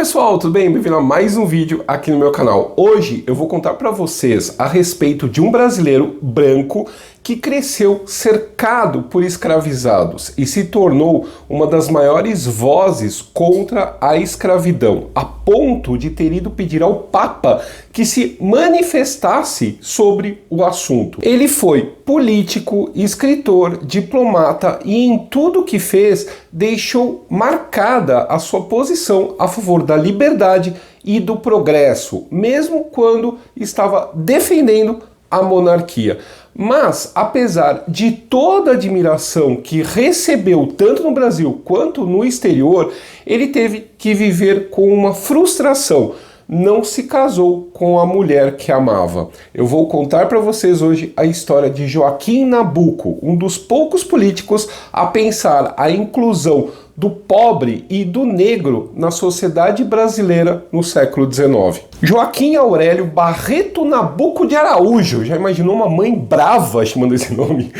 pessoal, tudo bem? Bem-vindo a mais um vídeo aqui no meu canal. Hoje eu vou contar para vocês a respeito de um brasileiro branco que cresceu cercado por escravizados e se tornou uma das maiores vozes contra a escravidão, a ponto de ter ido pedir ao Papa que se manifestasse sobre o assunto. Ele foi político, escritor, diplomata e em tudo que fez deixou marcada a sua posição a favor da liberdade e do progresso, mesmo quando estava defendendo a monarquia. Mas, apesar de toda a admiração que recebeu tanto no Brasil quanto no exterior, ele teve que viver com uma frustração. Não se casou com a mulher que amava. Eu vou contar para vocês hoje a história de Joaquim Nabuco, um dos poucos políticos a pensar a inclusão do pobre e do negro na sociedade brasileira no século XIX. Joaquim Aurélio Barreto Nabuco de Araújo, já imaginou uma mãe brava chamando esse nome?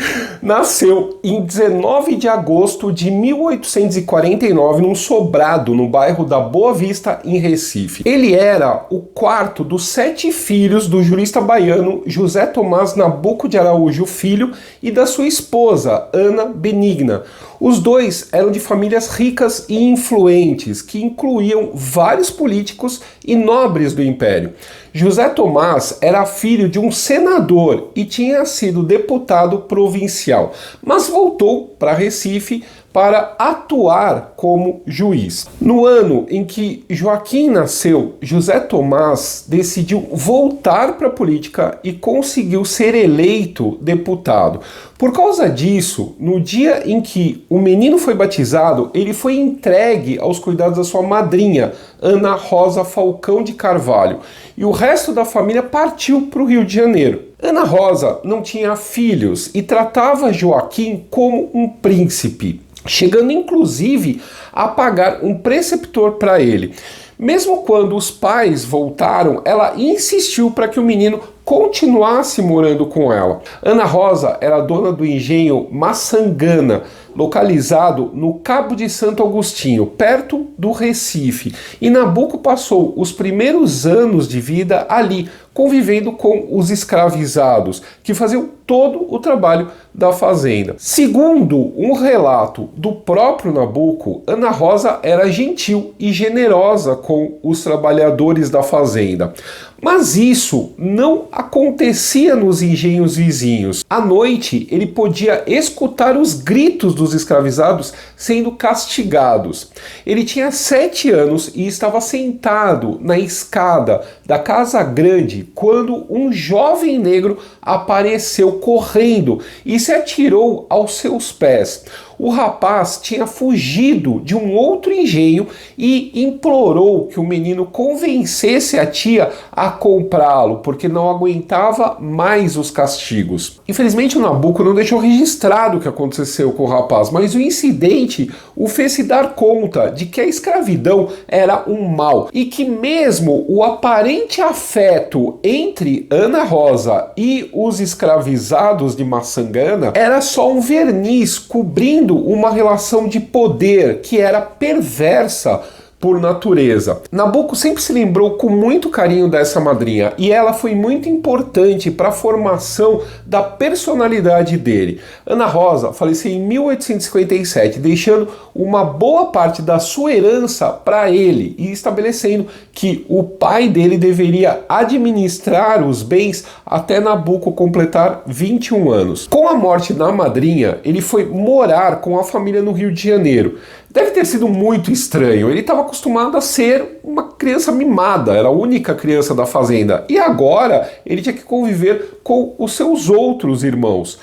Nasceu em 19 de agosto de 1849 num sobrado no bairro da Boa Vista, em Recife. Ele era o quarto dos 7 filhos do jurista baiano José Tomás Nabuco de Araújo Filho e da sua esposa, Ana Benigna. Os dois eram de famílias ricas e influentes, que incluíam vários políticos e nobres do Império. José Tomás era filho de um senador e tinha sido deputado provincial, mas voltou para Recife para atuar como juiz. No ano em que Joaquim nasceu, José Tomás decidiu voltar para a política e conseguiu ser eleito deputado. Por causa disso, no dia em que o menino foi batizado, ele foi entregue aos cuidados da sua madrinha, Ana Rosa Falcão de Carvalho, e o resto da família partiu para o Rio de Janeiro. Ana Rosa não tinha filhos e tratava Joaquim como um príncipe, chegando inclusive a pagar um preceptor para ele. Mesmo quando os pais voltaram, ela insistiu para que o menino continuasse morando com ela. Ana Rosa era dona do engenho Maçangana, localizado no Cabo de Santo Agostinho, perto do Recife, e Nabuco passou os primeiros anos de vida ali, convivendo com os escravizados, que faziam todo o trabalho da fazenda. Segundo um relato do próprio Nabuco, Ana Rosa era gentil e generosa com os trabalhadores da fazenda. Mas isso não acontecia nos engenhos vizinhos. À noite, ele podia escutar os gritos dos escravizados sendo castigados. Ele tinha 7 anos e estava sentado na escada da casa grande quando um jovem negro apareceu correndo e se atirou aos seus pés. O rapaz tinha fugido de um outro engenho e implorou que o menino convencesse a tia a comprá-lo, porque não aguentava mais os castigos. Infelizmente, o Nabuco não deixou registrado o que aconteceu com o rapaz, mas o incidente o fez se dar conta de que a escravidão era um mal e que mesmo o aparente afeto entre Ana Rosa e os escravizados de Maçangana era só um verniz cobrindo uma relação de poder que era perversa por natureza. Nabuco sempre se lembrou com muito carinho dessa madrinha e ela foi muito importante para a formação da personalidade dele. Ana Rosa faleceu em 1857, deixando uma boa parte da sua herança para ele e estabelecendo que o pai dele deveria administrar os bens até Nabuco completar 21 anos. Com a morte da madrinha, ele foi morar com a família no Rio de Janeiro. Deve ter sido muito estranho, ele estava acostumado a ser uma criança mimada, era a única criança da fazenda, e agora ele tinha que conviver com os seus outros irmãos.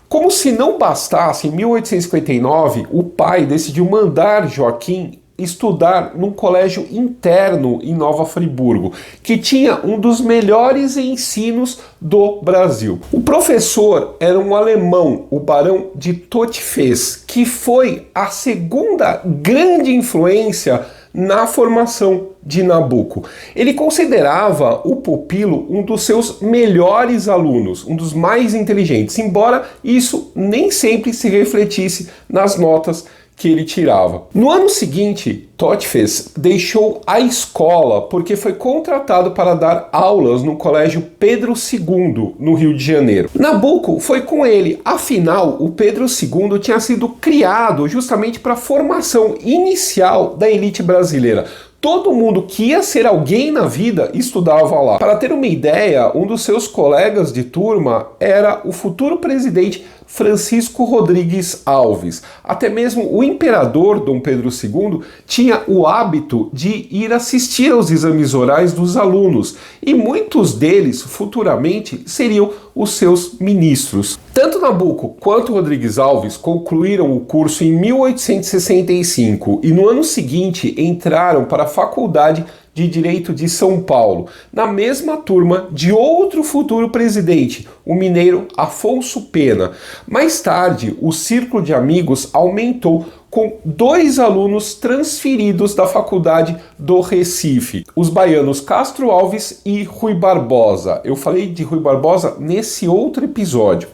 Como se não bastasse, em 1859, o pai decidiu mandar Joaquim estudar num colégio interno em Nova Friburgo, que tinha um dos melhores ensinos do Brasil. O professor era um alemão, o Barão de Totefes, que foi a segunda grande influência na formação de Nabuco. Ele considerava o pupilo um dos seus melhores alunos, um dos mais inteligentes, embora isso nem sempre se refletisse nas notas que ele tirava. No ano seguinte, Totfes deixou a escola porque foi contratado para dar aulas no Colégio Pedro II, no Rio de Janeiro. Nabucco foi com ele, afinal, o Pedro II tinha sido criado justamente para a formação inicial da elite brasileira. Todo mundo que ia ser alguém na vida estudava lá. Para ter uma ideia, um dos seus colegas de turma era o futuro presidente Francisco Rodrigues Alves. Até mesmo o imperador Dom Pedro II tinha o hábito de ir assistir aos exames orais dos alunos, e muitos deles futuramente seriam os seus ministros. Tanto Nabucco quanto Rodrigues Alves concluíram o curso em 1865 e no ano seguinte entraram para a Faculdade de Direito de São Paulo, na mesma turma de outro futuro presidente, o mineiro Afonso Pena. Mais tarde, o círculo de amigos aumentou com 2 alunos transferidos da Faculdade do Recife, os baianos Castro Alves e Rui Barbosa. Eu falei de Rui Barbosa nesse outro episódio.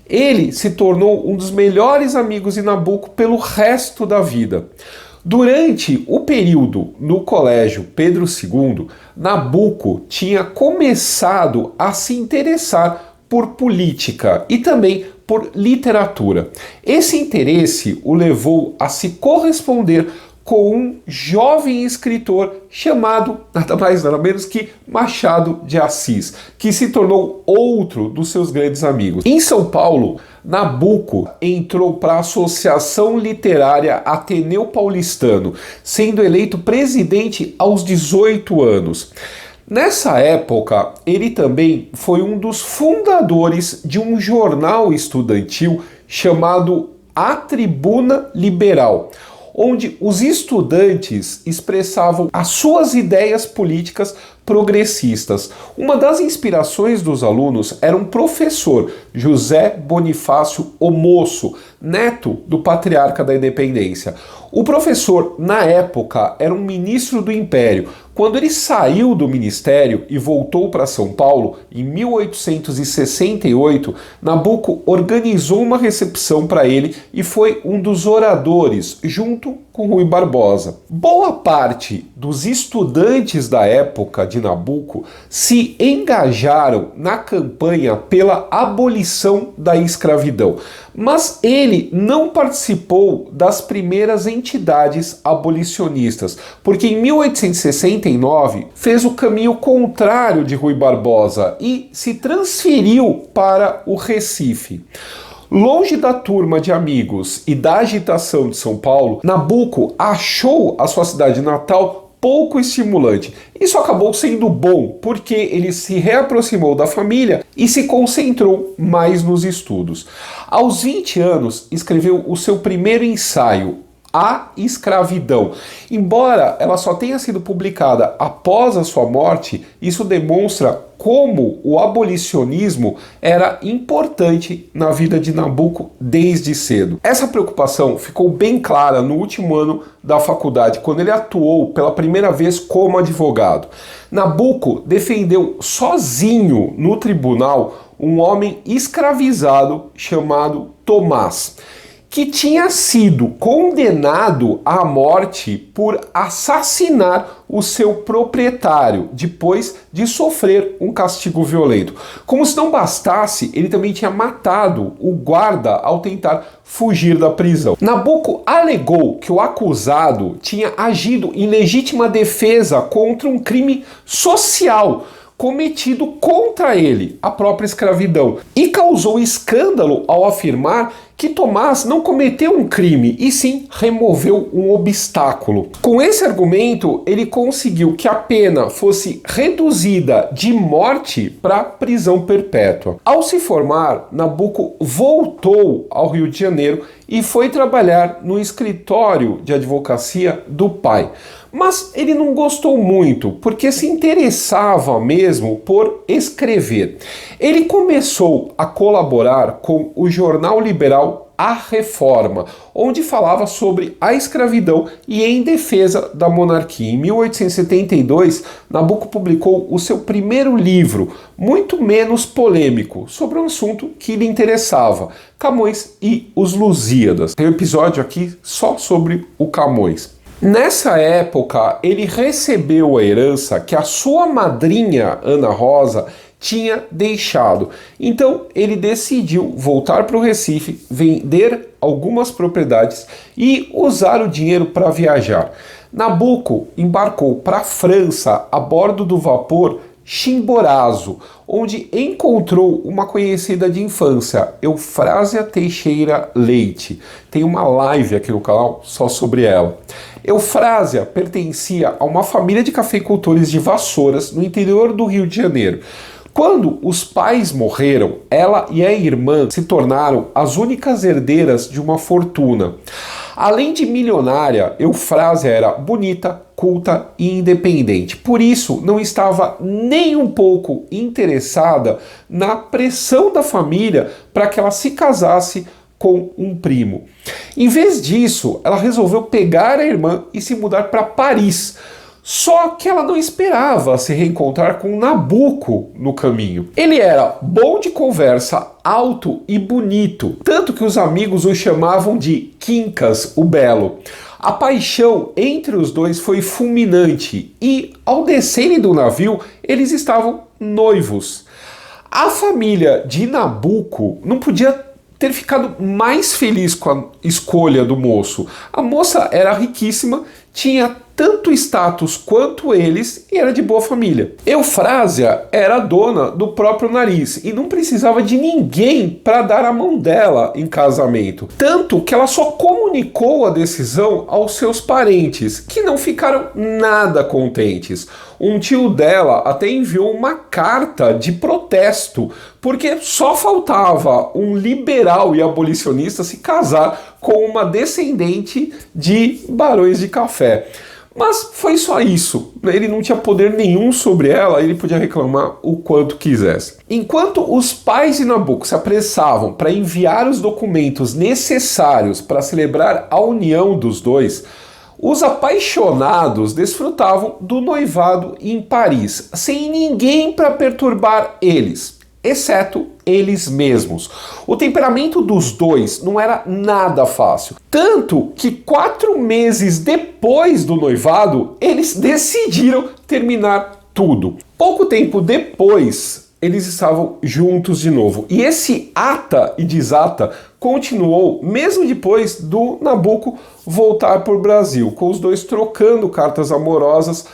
Ele se tornou um dos melhores amigos de Nabucco pelo resto da vida. Durante o período no Colégio Pedro II, Nabucco tinha começado a se interessar por política e também por literatura. Esse interesse o levou a se corresponder com um jovem escritor chamado nada mais nada menos que Machado de Assis, que se tornou outro dos seus grandes amigos. Em São Paulo, Nabucco entrou para a Associação Literária Ateneu Paulistano, sendo eleito presidente aos 18 anos. Nessa época, ele também foi um dos fundadores de um jornal estudantil chamado A Tribuna Liberal, onde os estudantes expressavam as suas ideias políticas progressistas. Uma das inspirações dos alunos era um professor, José Bonifácio o Moço, neto do patriarca da Independência. O professor, na época, era um ministro do Império. Quando ele saiu do ministério e voltou para São Paulo, em 1868, Nabucco organizou uma recepção para ele e foi um dos oradores, junto com Rui Barbosa. Boa parte dos estudantes da época de Nabucco se engajaram na campanha pela abolição da escravidão, mas ele não participou das primeiras entidades abolicionistas, porque em 1869 fez o caminho contrário de Rui Barbosa e se transferiu para o Recife. Longe da turma de amigos e da agitação de São Paulo, Nabucco achou a sua cidade natal pouco estimulante. Isso acabou sendo bom, porque ele se reaproximou da família e se concentrou mais nos estudos. Aos 20 anos, escreveu o seu primeiro ensaio, A Escravidão. Embora ela só tenha sido publicada após a sua morte, isso demonstra como o abolicionismo era importante na vida de Nabucco desde cedo. Essa preocupação ficou bem clara no último ano da faculdade, quando ele atuou pela primeira vez como advogado. Nabucco defendeu sozinho no tribunal um homem escravizado chamado Tomás, que tinha sido condenado à morte por assassinar o seu proprietário, depois de sofrer um castigo violento. Como se não bastasse, ele também tinha matado o guarda ao tentar fugir da prisão. Nabucco alegou que o acusado tinha agido em legítima defesa contra um crime social cometido contra ele, a própria escravidão, e causou escândalo ao afirmar que Tomás não cometeu um crime, e sim removeu um obstáculo. Com esse argumento, ele conseguiu que a pena fosse reduzida de morte para prisão perpétua. Ao se formar, Nabucco voltou ao Rio de Janeiro e foi trabalhar no escritório de advocacia do pai. Mas ele não gostou muito, porque se interessava mesmo por escrever. Ele começou a colaborar com o jornal liberal A Reforma, onde falava sobre a escravidão e em defesa da monarquia. Em 1872, Nabucco publicou o seu primeiro livro, muito menos polêmico, sobre um assunto que lhe interessava: Camões e os Lusíadas. Tem um episódio aqui só sobre o Camões. Nessa época, ele recebeu a herança que a sua madrinha, Ana Rosa, tinha deixado. Então, ele decidiu voltar para o Recife, vender algumas propriedades e usar o dinheiro para viajar. Nabucco embarcou para a França a bordo do vapor Chimborazo, onde encontrou uma conhecida de infância, Eufrásia Teixeira Leite. Tem uma live aqui no canal só sobre ela. Eufrásia pertencia a uma família de cafeicultores de Vassouras, no interior do Rio de Janeiro. Quando os pais morreram, ela e a irmã se tornaram as únicas herdeiras de uma fortuna. Além de milionária, Eufrásia era bonita, culta e independente. Por isso, não estava nem um pouco interessada na pressão da família para que ela se casasse com um primo. Em vez disso, ela resolveu pegar a irmã e se mudar para Paris. Só que ela não esperava se reencontrar com Nabucco no caminho. Ele era bom de conversa, alto e bonito, tanto que os amigos o chamavam de Quincas, o Belo. A paixão entre os dois foi fulminante e, ao descerem do navio, eles estavam noivos. A família de Nabucco não podia ter ficado mais feliz com a escolha do moço. A moça era riquíssima, tinha tanto status quanto eles e era de boa família. Eufrásia era dona do próprio nariz e não precisava de ninguém para dar a mão dela em casamento. Tanto que ela só comunicou a decisão aos seus parentes, que não ficaram nada contentes. Um tio dela até enviou uma carta de protesto, porque só faltava um liberal e abolicionista se casar com uma descendente de barões de café. Mas foi só isso, ele não tinha poder nenhum sobre ela, ele podia reclamar o quanto quisesse. Enquanto os pais de Nabucco se apressavam para enviar os documentos necessários para celebrar a união dos dois, os apaixonados desfrutavam do noivado em Paris, sem ninguém para perturbar eles, exceto eles mesmos. O temperamento dos dois não era nada fácil, tanto que 4 meses depois do noivado, eles decidiram terminar tudo. Pouco tempo depois, eles estavam juntos de novo. E esse ata e desata continuou mesmo depois do Nabucco voltar para o Brasil, com os dois trocando cartas amorosas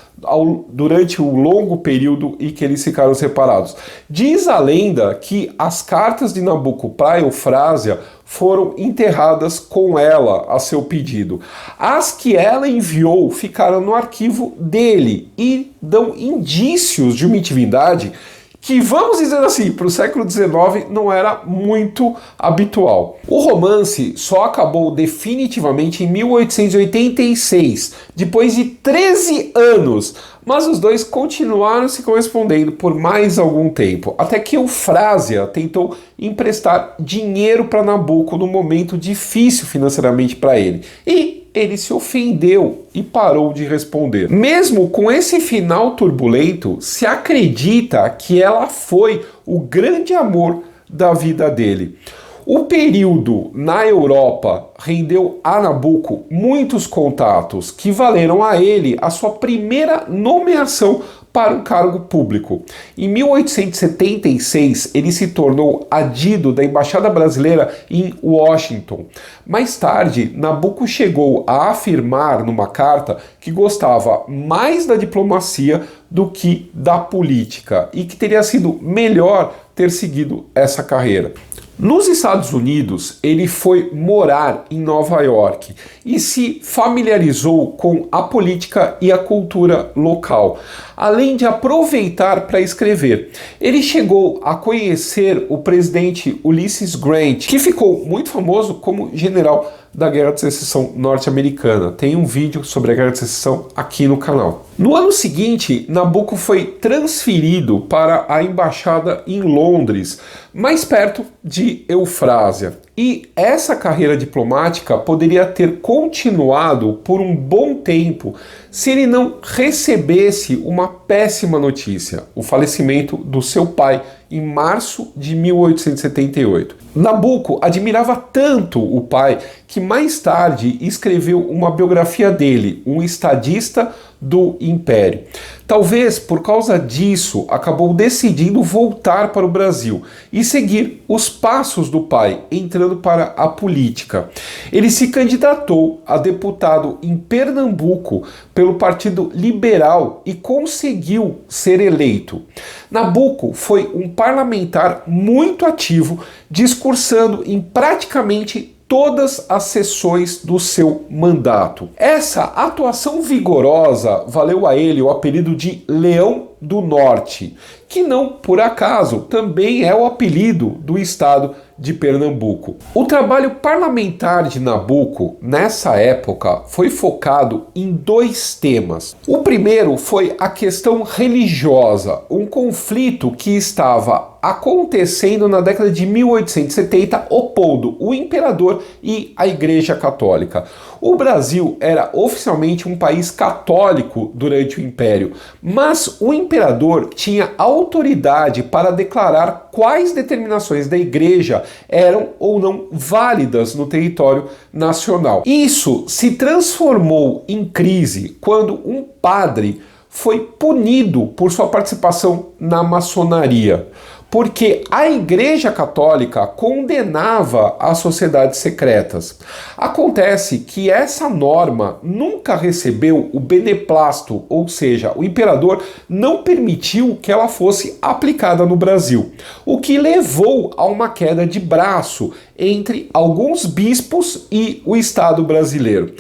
durante o longo período em que eles ficaram separados. Diz a lenda que as cartas de Nabucco para Eufrásia foram enterradas com ela a seu pedido. As que ela enviou ficaram no arquivo dele e dão indícios de uma intimidade que, vamos dizer assim, para o século XIX não era muito habitual. O romance só acabou definitivamente em 1886, depois de 13 anos, mas os dois continuaram se correspondendo por mais algum tempo, até que Eufrásia tentou emprestar dinheiro para Nabucco num momento difícil financeiramente para ele. E ele se ofendeu e parou de responder. Mesmo com esse final turbulento, se acredita que ela foi o grande amor da vida dele. O período na Europa rendeu a Nabucco muitos contatos que valeram a ele a sua primeira nomeação para um cargo público. Em 1876, ele se tornou adido da Embaixada Brasileira em Washington. Mais tarde, Nabucco chegou a afirmar numa carta que gostava mais da diplomacia do que da política e que teria sido melhor ter seguido essa carreira. Nos Estados Unidos, ele foi morar em Nova York e se familiarizou com a política e a cultura local, além de aproveitar para escrever. Ele chegou a conhecer o presidente Ulysses Grant, que ficou muito famoso como general da Guerra de Secessão norte-americana. Tem um vídeo sobre a Guerra de Secessão aqui no canal. No ano seguinte, Nabucco foi transferido para a embaixada em Londres, mais perto de Eufrásia. E essa carreira diplomática poderia ter continuado por um bom tempo se ele não recebesse uma péssima notícia: o falecimento do seu pai em março de 1878. Nabuco admirava tanto o pai que mais tarde escreveu uma biografia dele, um estadista do Império. Talvez por causa disso acabou decidindo voltar para o Brasil e seguir os passos do pai, entrando para a política. Ele se candidatou a deputado em Pernambuco pelo Partido Liberal e conseguiu ser eleito. Nabuco foi um parlamentar muito ativo, discursando em praticamente todas as sessões do seu mandato. Essa atuação vigorosa valeu a ele o apelido de Leão do Norte, que não por acaso também é o apelido do estado de Pernambuco. O trabalho parlamentar de Nabuco nessa época foi focado em dois temas. O primeiro foi a questão religiosa, um conflito que estava acontecendo na década de 1870, opondo o imperador e a Igreja Católica. O Brasil era oficialmente um país católico durante o Império, mas o imperador tinha autoridade para declarar quais determinações da Igreja eram ou não válidas no território nacional. Isso se transformou em crise quando um padre foi punido por sua participação na maçonaria, porque a Igreja Católica condenava as sociedades secretas. Acontece que essa norma nunca recebeu o beneplácito, ou seja, o imperador não permitiu que ela fosse aplicada no Brasil, o que levou a uma queda de braço entre alguns bispos e o Estado brasileiro.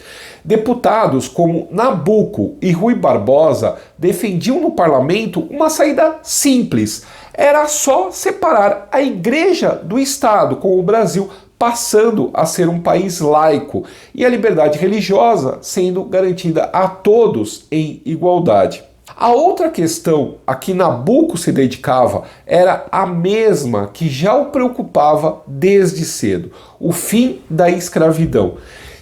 Deputados como Nabuco e Rui Barbosa defendiam no parlamento uma saída simples. Era só separar a Igreja do Estado, com o Brasil passando a ser um país laico e a liberdade religiosa sendo garantida a todos em igualdade. A outra questão a que Nabuco se dedicava era a mesma que já o preocupava desde cedo: o fim da escravidão.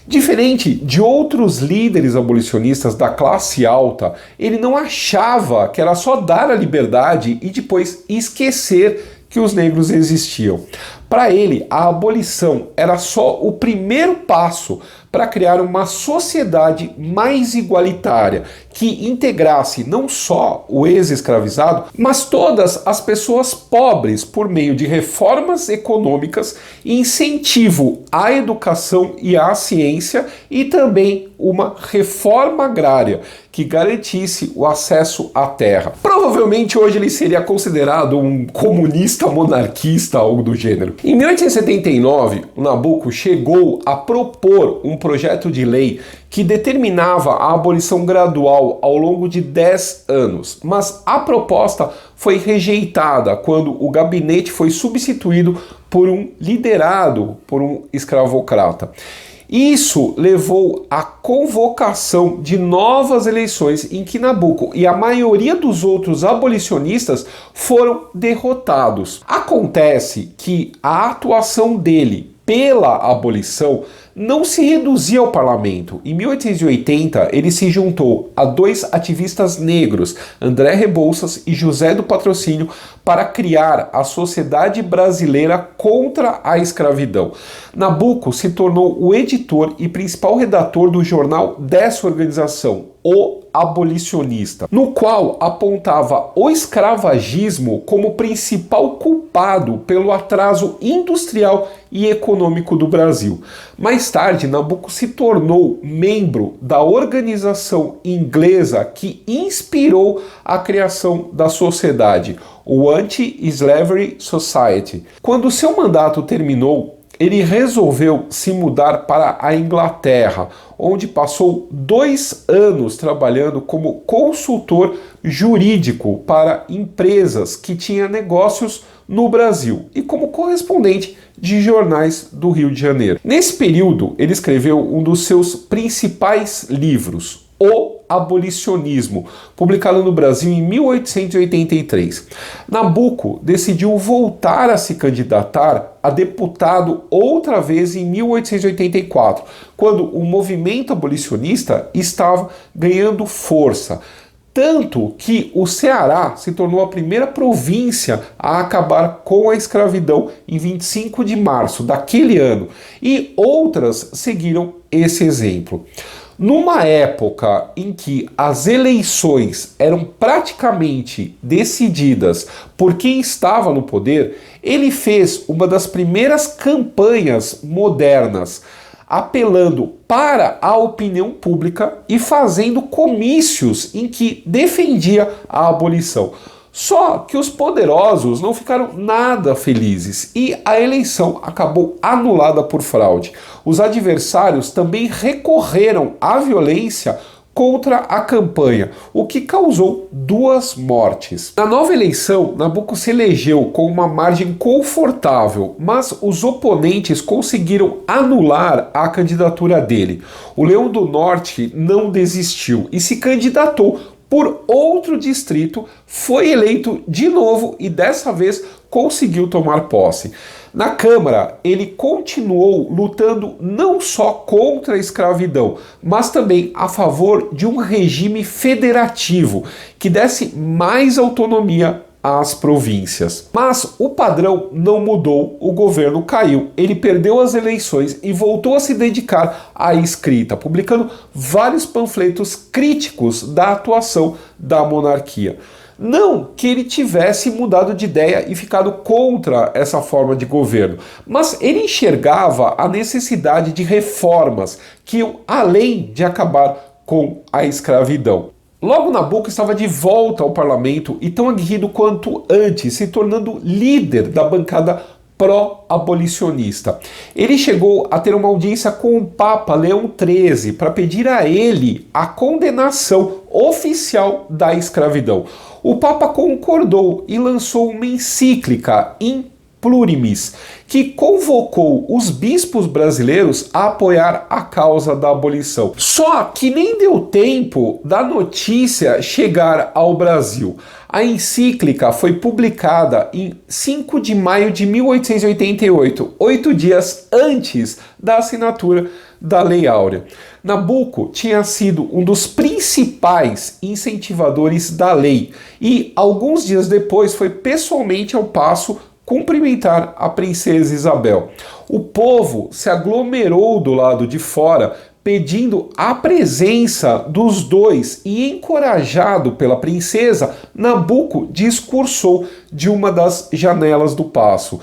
Diferente de outros líderes abolicionistas da classe alta, ele não achava que era só dar a liberdade e depois esquecer que os negros existiam. Para ele, a abolição era só o primeiro passo para criar uma sociedade mais igualitária, que integrasse não só o ex-escravizado, mas todas as pessoas pobres por meio de reformas econômicas, incentivo à educação e à ciência e também uma reforma agrária que garantisse o acesso à terra. Provavelmente hoje ele seria considerado um comunista monarquista, algo do gênero. Em 1879, o Nabuco chegou a propor um projeto de lei que determinava a abolição gradual ao longo de 10 anos, mas a proposta foi rejeitada quando o gabinete foi substituído por um liderado por um escravocrata. Isso levou à convocação de novas eleições em que Nabuco e a maioria dos outros abolicionistas foram derrotados. Acontece que a atuação dele pela abolição não se reduzia ao parlamento. Em 1880, ele se juntou a dois ativistas negros, André Rebouças e José do Patrocínio, para criar a Sociedade Brasileira contra a Escravidão. Nabuco se tornou o editor e principal redator do jornal dessa organização, O Abolicionista, no qual apontava o escravagismo como principal culpado pelo atraso industrial e econômico do Brasil. Mais tarde, Nabuco se tornou membro da organização inglesa que inspirou a criação da sociedade, o Anti-Slavery Society. Quando seu mandato terminou, ele resolveu se mudar para a Inglaterra, onde passou 2 anos trabalhando como consultor jurídico para empresas que tinham negócios no Brasil e como correspondente de jornais do Rio de Janeiro. Nesse período, ele escreveu um dos seus principais livros, O Abolicionismo, publicado no Brasil em 1883. Nabuco decidiu voltar a se candidatar a deputado outra vez em 1884, quando o movimento abolicionista estava ganhando força. Tanto que o Ceará se tornou a primeira província a acabar com a escravidão em 25 de março daquele ano, e outras seguiram esse exemplo. Numa época em que as eleições eram praticamente decididas por quem estava no poder, ele fez uma das primeiras campanhas modernas, apelando para a opinião pública e fazendo comícios em que defendia a abolição. Só que os poderosos não ficaram nada felizes e a eleição acabou anulada por fraude. Os adversários também recorreram à violência contra a campanha, o que causou 2 mortes. Na nova eleição, Nabuco se elegeu com uma margem confortável, mas os oponentes conseguiram anular a candidatura dele. O Leão do Norte não desistiu e se candidatou por outro distrito, foi eleito de novo e dessa vez conseguiu tomar posse. Na Câmara, ele continuou lutando não só contra a escravidão, mas também a favor de um regime federativo que desse mais autonomia às províncias. Mas o padrão não mudou, o governo caiu, ele perdeu as eleições e voltou a se dedicar à escrita, publicando vários panfletos críticos da atuação da monarquia. Não que ele tivesse mudado de ideia e ficado contra essa forma de governo, mas ele enxergava a necessidade de reformas que iam além de acabar com a escravidão. Logo, Nabuco estava de volta ao parlamento e tão aguerrido quanto antes, se tornando líder da bancada pró-abolicionista. Ele chegou a ter uma audiência com o Papa Leão XIII para pedir a ele a condenação oficial da escravidão. O Papa concordou e lançou uma encíclica in plurimis, que convocou os bispos brasileiros a apoiar a causa da abolição. Só que nem deu tempo da notícia chegar ao Brasil. A encíclica foi publicada em 5 de maio de 1888, 8 dias antes da assinatura da Lei Áurea. Nabuco tinha sido um dos principais incentivadores da lei e, alguns dias depois, foi pessoalmente ao Paço cumprimentar a princesa Isabel. O povo se aglomerou do lado de fora, pedindo a presença dos dois, e encorajado pela princesa, Nabuco discursou de uma das janelas do paço.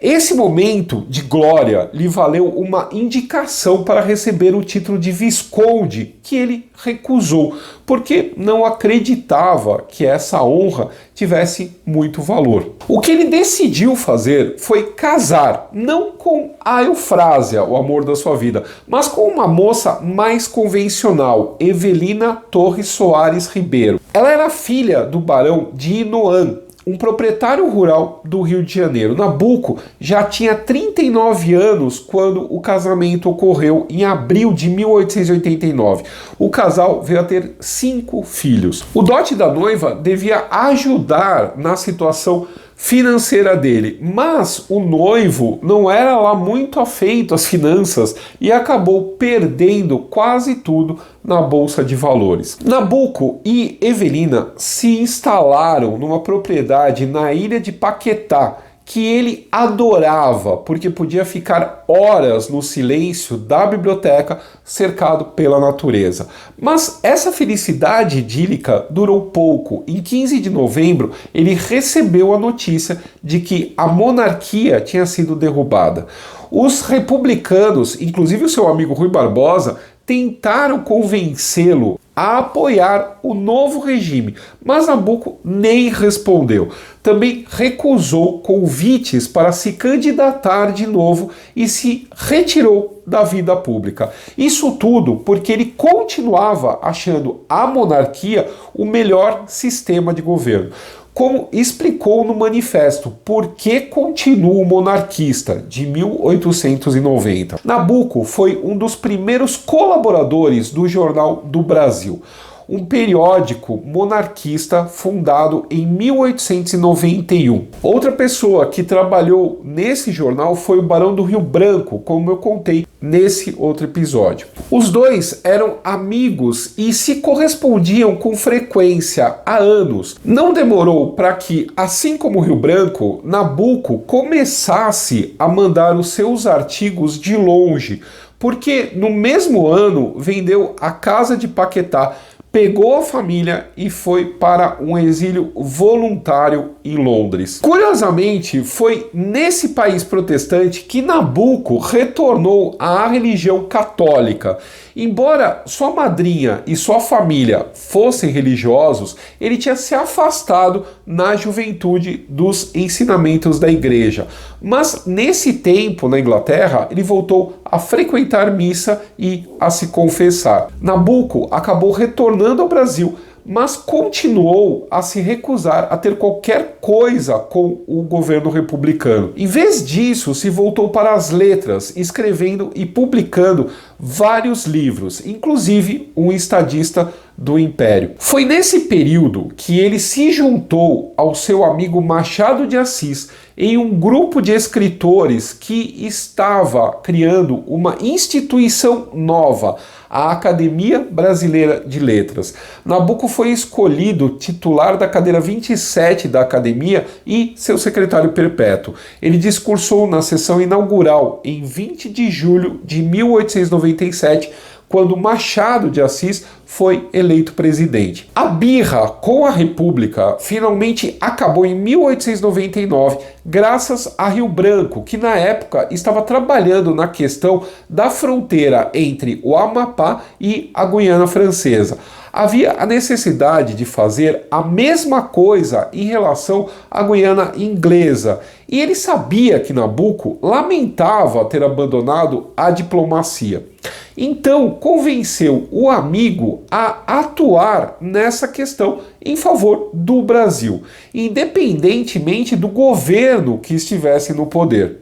Esse momento de glória lhe valeu uma indicação para receber o título de visconde, que ele recusou, porque não acreditava que essa honra tivesse muito valor. O que ele decidiu fazer foi casar, não com a Eufrásia, o amor da sua vida, mas com uma moça mais convencional, Evelina Torres Soares Ribeiro. Ela era filha do barão de Inoã, um proprietário rural do Rio de Janeiro. Nabuco já tinha 39 anos quando o casamento ocorreu em abril de 1889. O casal veio a ter 5 filhos. O dote da noiva devia ajudar na situação financeira dele, mas o noivo não era lá muito afeito às finanças e acabou perdendo quase tudo na bolsa de valores. Nabuco e Evelina se instalaram numa propriedade na ilha de Paquetá, que ele adorava, porque podia ficar horas no silêncio da biblioteca, cercado pela natureza. Mas essa felicidade idílica durou pouco. Em 15 de novembro, ele recebeu a notícia de que a monarquia tinha sido derrubada. Os republicanos, inclusive o seu amigo Rui Barbosa, tentaram convencê-lo a apoiar o novo regime, mas Nabuco nem respondeu. Também recusou convites para se candidatar de novo e se retirou da vida pública. Isso tudo porque ele continuava achando a monarquia o melhor sistema de governo. como explicou no manifesto Por que Continuo Monarquista, de 1890. Nabuco foi um dos primeiros colaboradores do Jornal do Brasil, um periódico monarquista fundado em 1891. Outra pessoa que trabalhou nesse jornal foi o Barão do Rio Branco, como eu contei nesse outro episódio. Os dois eram amigos e se correspondiam com frequência há anos. Não demorou para que, assim como o Rio Branco, Nabuco começasse a mandar os seus artigos de longe, porque no mesmo ano vendeu a Casa de Paquetá, pegou a família e foi para um exílio voluntário em Londres. Curiosamente, foi nesse país protestante que Nabuco retornou à religião católica. Embora sua madrinha e sua família fossem religiosos, ele tinha se afastado na juventude dos ensinamentos da igreja. Mas nesse tempo, na Inglaterra, ele voltou a frequentar missa e a se confessar. Nabuco acabou retornando ao Brasil, mas continuou a se recusar a ter qualquer coisa com o governo republicano. Em vez disso, se voltou para as letras, escrevendo e publicando vários livros, inclusive um estadista do Império. Foi nesse período que ele se juntou ao seu amigo Machado de Assis em um grupo de escritores que estava criando uma instituição nova, a Academia Brasileira de Letras. Nabuco foi escolhido titular da cadeira 27 da Academia e seu secretário perpétuo. Ele discursou na sessão inaugural em 20 de julho de 1897, quando Machado de Assis foi eleito presidente. A birra com a República finalmente acabou em 1899, graças a Rio Branco, que na época estava trabalhando na questão da fronteira entre o Amapá e a Guiana Francesa. Havia a necessidade de fazer a mesma coisa em relação à Guiana Inglesa, e ele sabia que Nabuco lamentava ter abandonado a diplomacia. Então, convenceu o amigo a atuar nessa questão em favor do Brasil, independentemente do governo que estivesse no poder.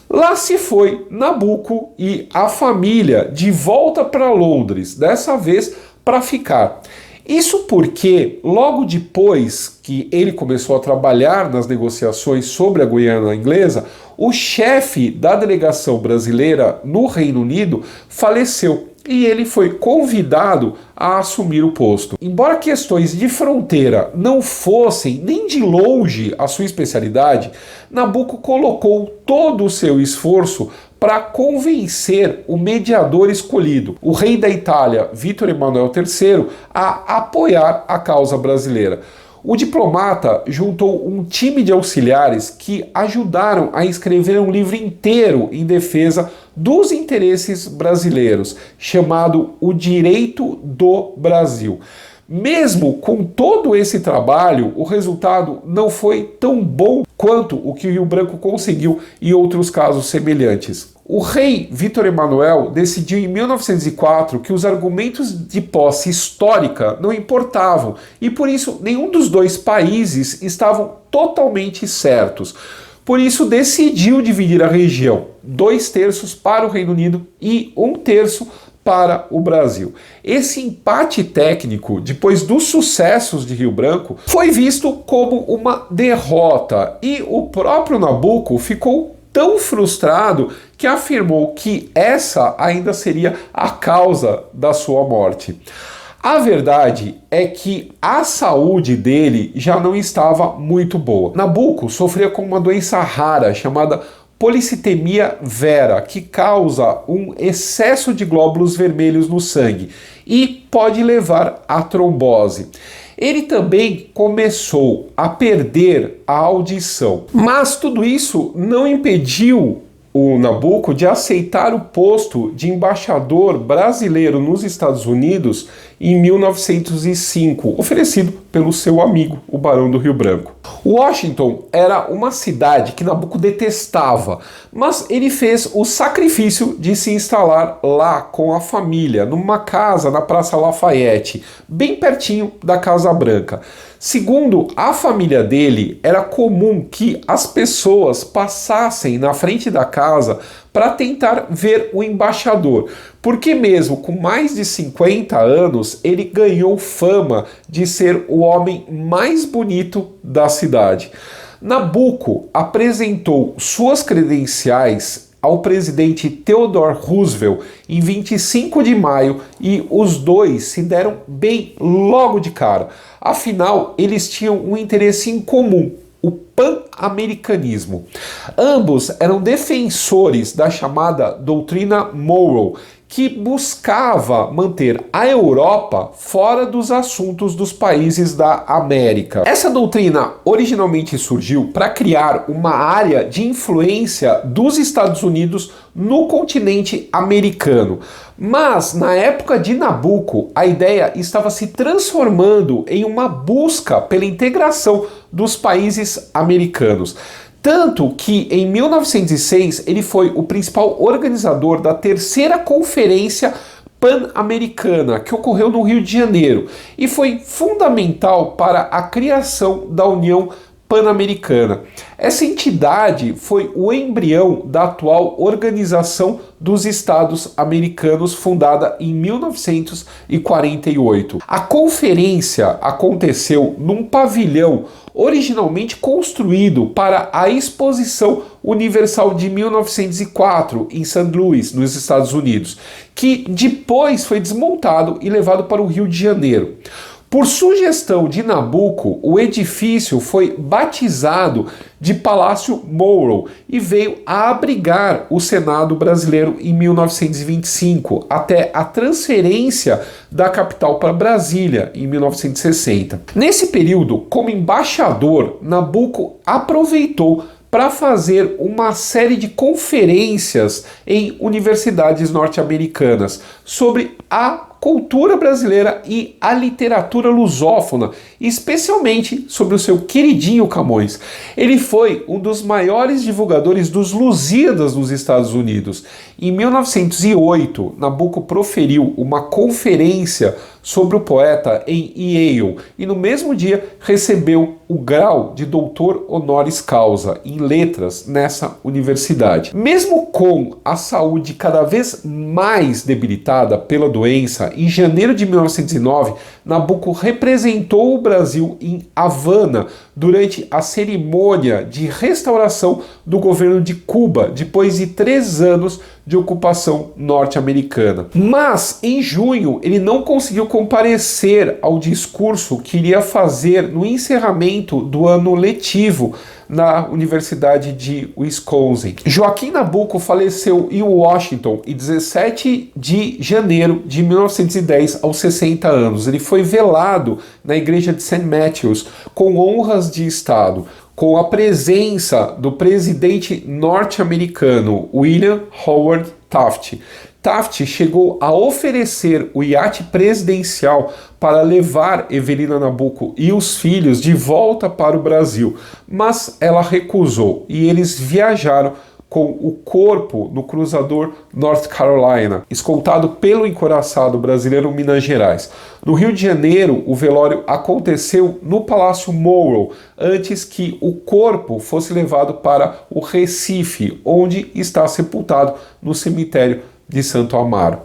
Lá se foi Nabuco e a família de volta para Londres, dessa vez para ficar. Isso porque, logo depois que ele começou a trabalhar nas negociações sobre a Guiana Inglesa, o chefe da delegação brasileira no Reino Unido faleceu e ele foi convidado a assumir o posto. Embora questões de fronteira não fossem nem de longe a sua especialidade, Nabuco colocou todo o seu esforço para convencer o mediador escolhido, o rei da Itália, Vítor Emanuel III, a apoiar a causa brasileira. O diplomata juntou um time de auxiliares que ajudaram a escrever um livro inteiro em defesa dos interesses brasileiros, chamado O Direito do Brasil. Mesmo com todo esse trabalho, o resultado não foi tão bom quanto o que o Rio Branco conseguiu em outros casos semelhantes. O rei Vítor Emanuel decidiu em 1904 que os argumentos de posse histórica não importavam e por isso nenhum dos dois países estavam totalmente certos. Por isso decidiu dividir a região, 2/3 para o Reino Unido e 1/3 para o Brasil. Esse empate técnico, depois dos sucessos de Rio Branco, foi visto como uma derrota e o próprio Nabuco ficou tão frustrado que afirmou que essa ainda seria a causa da sua morte. A verdade é que a saúde dele já não estava muito boa. Nabuco sofria com uma doença rara chamada policitemia vera, que causa um excesso de glóbulos vermelhos no sangue e pode levar à trombose. Ele também começou a perder a audição, mas tudo isso não impediu o Nabuco de aceitar o posto de embaixador brasileiro nos Estados Unidos em 1905, oferecido pelo seu amigo, o Barão do Rio Branco. Washington era uma cidade que Nabuco detestava, mas ele fez o sacrifício de se instalar lá com a família, numa casa na Praça Lafayette, bem pertinho da Casa Branca. Segundo a família dele, era comum que as pessoas passassem na frente da casa para tentar ver o embaixador, porque mesmo com mais de 50 anos, ele ganhou fama de ser o homem mais bonito da cidade. Nabucco apresentou suas credenciais ao presidente Theodore Roosevelt em 25 de maio e os dois se deram bem logo de cara. Afinal, eles tinham um interesse em comum: o pan-americanismo. Ambos eram defensores da chamada doutrina Monroe, que buscava manter a Europa fora dos assuntos dos países da América. Essa doutrina originalmente surgiu para criar uma área de influência dos Estados Unidos no continente americano. Mas, na época de Nabucco, a ideia estava se transformando em uma busca pela integração dos países americanos. Tanto que, em 1906, ele foi o principal organizador da terceira Conferência Pan-Americana, que ocorreu no Rio de Janeiro, e foi fundamental para a criação da União Pan-Americana. Essa entidade foi o embrião da atual Organização dos Estados Americanos, fundada em 1948. A conferência aconteceu num pavilhão originalmente construído para a Exposição Universal de 1904 em St. Louis, nos Estados Unidos, que depois foi desmontado e levado para o Rio de Janeiro. Por sugestão de Nabucco, o edifício foi batizado de Palácio Monroe e veio a abrigar o Senado brasileiro em 1925, até a transferência da capital para Brasília em 1960. Nesse período, como embaixador, Nabucco aproveitou para fazer uma série de conferências em universidades norte-americanas sobre a cultura brasileira e a literatura lusófona, especialmente sobre o seu queridinho Camões. Ele foi um dos maiores divulgadores dos Lusíadas nos Estados Unidos. Em 1908, Nabucco proferiu uma conferência sobre o poeta em Yale e no mesmo dia recebeu o grau de doutor honoris causa em letras nessa universidade. Mesmo com a saúde cada vez mais debilitada pela doença, em janeiro de 1909, Nabucco representou o Brasil em Havana durante a cerimônia de restauração do governo de Cuba, depois de 3 anos de ocupação norte-americana. Mas, em junho, ele não conseguiu comparecer ao discurso que iria fazer no encerramento do ano letivo na Universidade de Wisconsin. Joaquim Nabucco faleceu em Washington em 17 de janeiro de 1910, aos 60 anos. Ele foi velado na igreja de St. Matthews com honras de Estado, com a presença do presidente norte-americano William Howard Taft. Taft chegou a oferecer o iate presidencial para levar Evelina Nabucco e os filhos de volta para o Brasil, mas ela recusou e eles viajaram com o corpo no cruzador North Carolina, escoltado pelo encouraçado brasileiro Minas Gerais. No Rio de Janeiro, o velório aconteceu no Palácio Monroe, antes que o corpo fosse levado para o Recife, onde está sepultado no cemitério de Santo Amaro.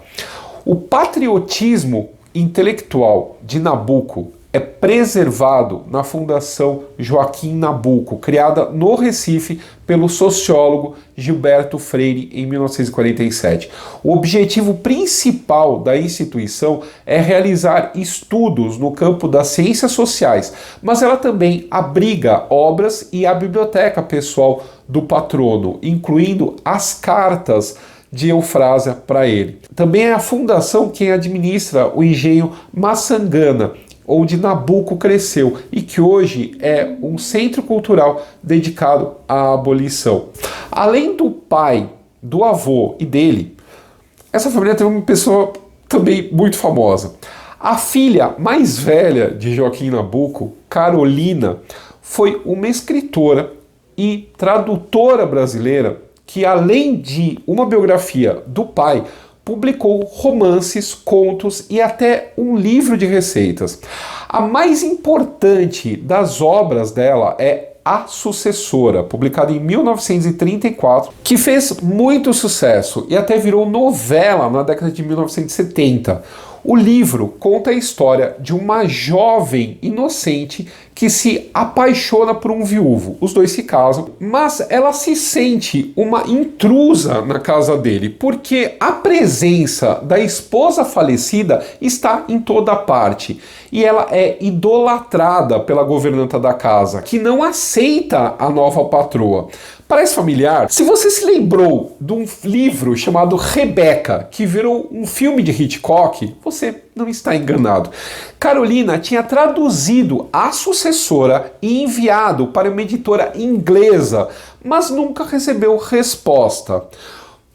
O patriotismo intelectual de Nabucco é preservado na Fundação Joaquim Nabucco, criada no Recife pelo sociólogo Gilberto Freire em 1947. O objetivo principal da instituição é realizar estudos no campo das ciências sociais, mas ela também abriga obras e a biblioteca pessoal do patrono, incluindo as cartas de Eufrásia para ele. Também é a fundação quem administra o engenho Maçangana, onde Nabucco cresceu e que hoje é um centro cultural dedicado à abolição. Além do pai, do avô e dele, essa família tem uma pessoa também muito famosa. A filha mais velha de Joaquim Nabucco, Carolina, foi uma escritora e tradutora brasileira que, além de uma biografia do pai, publicou romances, contos e até um livro de receitas. A mais importante das obras dela é A Sucessora, publicada em 1934, que fez muito sucesso e até virou novela na década de 1970. O livro conta a história de uma jovem inocente que se apaixona por um viúvo. Os dois se casam, mas ela se sente uma intrusa na casa dele, porque a presença da esposa falecida está em toda parte. E ela é idolatrada pela governanta da casa, que não aceita a nova patroa. Parece familiar? Se você se lembrou de um livro chamado Rebecca, que virou um filme de Hitchcock, você não está enganado. Carolina tinha traduzido A Sucessora e enviado para uma editora inglesa, mas nunca recebeu resposta.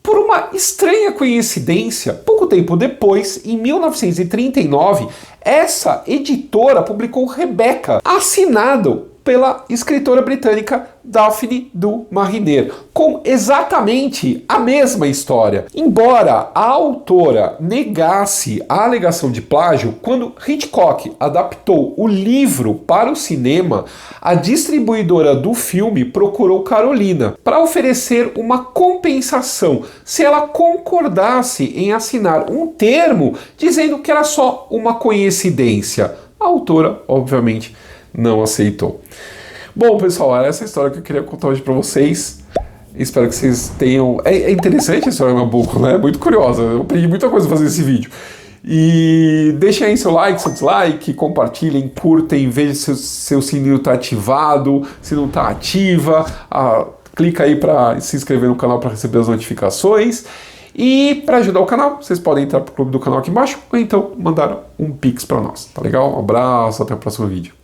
Por uma estranha coincidência, pouco tempo depois, em 1939, essa editora publicou Rebecca, assinado pela escritora britânica Daphne du Maurier, com exatamente a mesma história. Embora a autora negasse a alegação de plágio, quando Hitchcock adaptou o livro para o cinema, a distribuidora do filme procurou Carolina para oferecer uma compensação se ela concordasse em assinar um termo dizendo que era só uma coincidência. A autora, obviamente, não aceitou. Bom, pessoal, era essa história que eu queria contar hoje pra vocês. Espero que vocês tenham... É interessante a história do Nabucco, né? É muito curiosa. Eu aprendi muita coisa fazendo esse vídeo. E deixem aí seu like, seu dislike, compartilhem, curtem, vejam se seu sininho tá ativado, se não tá ativa. Clica aí para se inscrever no canal para receber as notificações. E para ajudar o canal, vocês podem entrar pro clube do canal aqui embaixo ou então mandar um Pix para nós, tá legal? Um abraço, até o próximo vídeo.